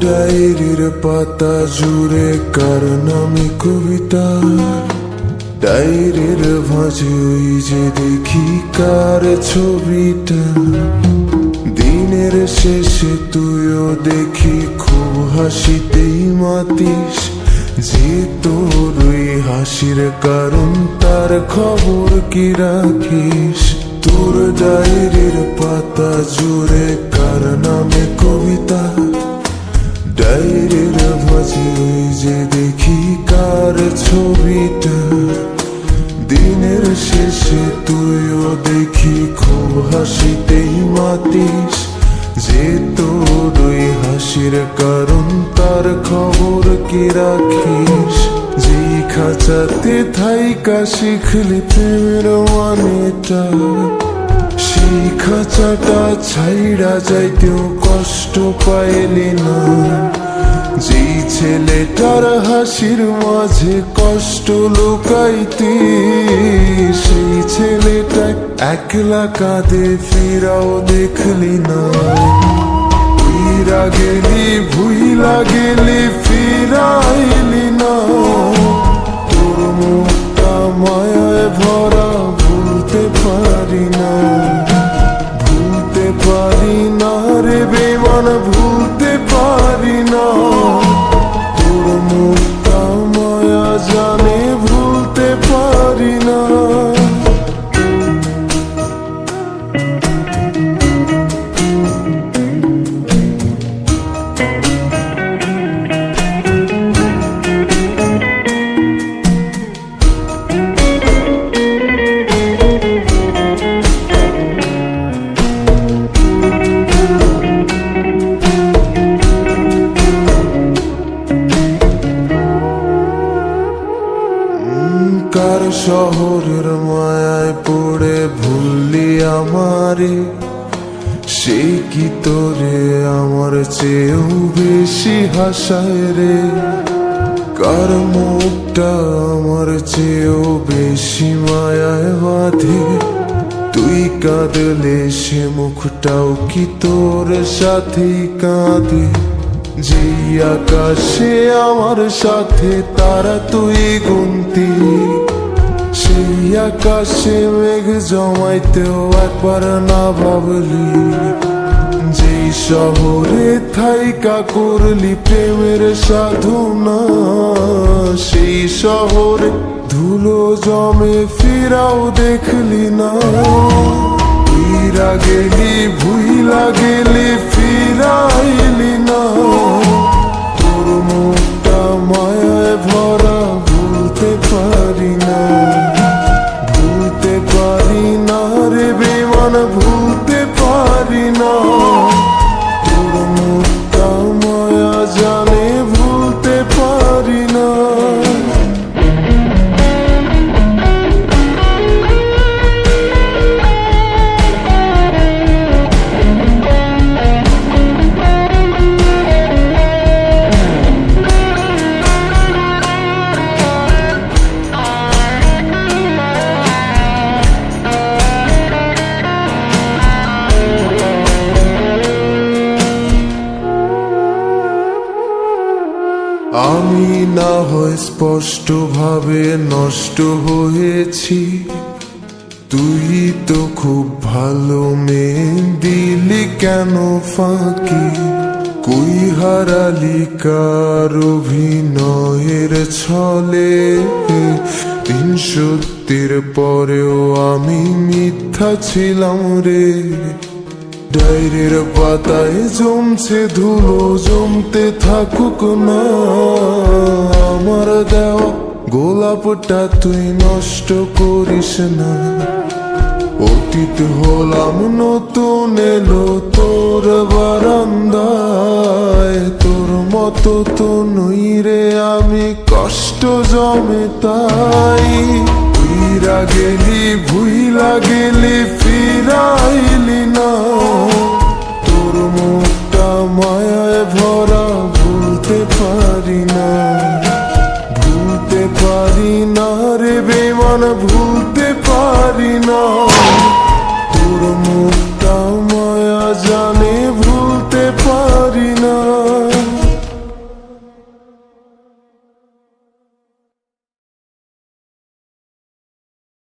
ডায়েরির পাতা জুড়ে কার নামে কবিতা, ডায়েরির ভাঁজে ওই যে দেখি কার ছবিটা। দিনের শেষে তুইও দেখি খুব হাসিতেই মাতিস, যে তোর ওই হাসির কারণ তার খবর কি রাখিস। তোর ডায়েরির পাতা জুড়ে কার নামে কবিতা, ডায়েরির মাঝে ওই যে দেখি কার ছবিটা। দিনের শেষে তুইও দেখি খুব হাসিতেই মাতিস, যে তোর ওই হাসির কারণ তার খবর কি রাখিস। যেই খাঁচাতে থাইকা শিখলি প্রেমের মানেটা, সেই খাঁচাটা ছাইড়া যাইতেও কষ্ট পাইলি না। যেই ছেলেটার হাসির মাঝে কষ্ট লুকাইতি, সেই ছেলেটা একলা কাঁদে ফিরাও দেখলি না। ফিরা গেলি ভুইলা গেলি ফিরাইলি না, তোর মুখটা মায়ায় ভরা ভুলতে পারি না। ভুলতে পারি না রে বেমান, ভুলতে পারি না। তোর মুখটা মায়া জানে ভুলতে পারি না। কার শহরের মায়ায় পড়ে ভুললি আমারে, সেই কি তোরে আমার চেয়েও বেশি হাসায় রে। কার মুখটা আমার চেয়েও বেশি মায়ায় বাঁধে, তুই কাঁদলে সে মুখটাও কি তোর সাথেই কাঁদে। যেই আকাশে আমার সাথে তারা তুই গুনতি, সেই আকাশে মেঘ জমাইতেও একবার না ভাবলি। যেই শহরে থাইকা করলি প্রেমের সাধনা, সেই শহরে ধুলো জমে ফিরাও দেখলি না। ফিরা গেলি ভুইলা গেলি ফিরাইলি না, তোর মুখটা মায়ায় ভরা ভুলতে পারি না। ভুলতে পারি না রে বেমান, ভুলতে পারি না। তোর মুখটা মায়া জানে ভুলতে পারি না। আমি না হয় স্পষ্ট ভাবে নষ্ট হয়েছি, তুই তো খুব ভালো মেয়ে, দিলি কেন ফাঁকি। কই হারালি কার অভিনয়ের ছলে, ৩৭০ পরেও আমি মিথ্যা ছিলাম রে। ডায়েরির পাতায় জমছে ধুলো, জমতে থাকুক না। আমার দেওয়া গোলাপটা তুই নষ্ট করিস না। অতীত হলাম নতুন এলো তোর বারান্দায়, তোর মতো তো নই রে আমি, কষ্ট জমে তাই। ভুইলা গেলি ফিরাইলি না। তোর মুখটা মায়ায় ভরা ভুলতে পারি না, ভুলতে পারি না রে বেমান, ভুলতে পারি না।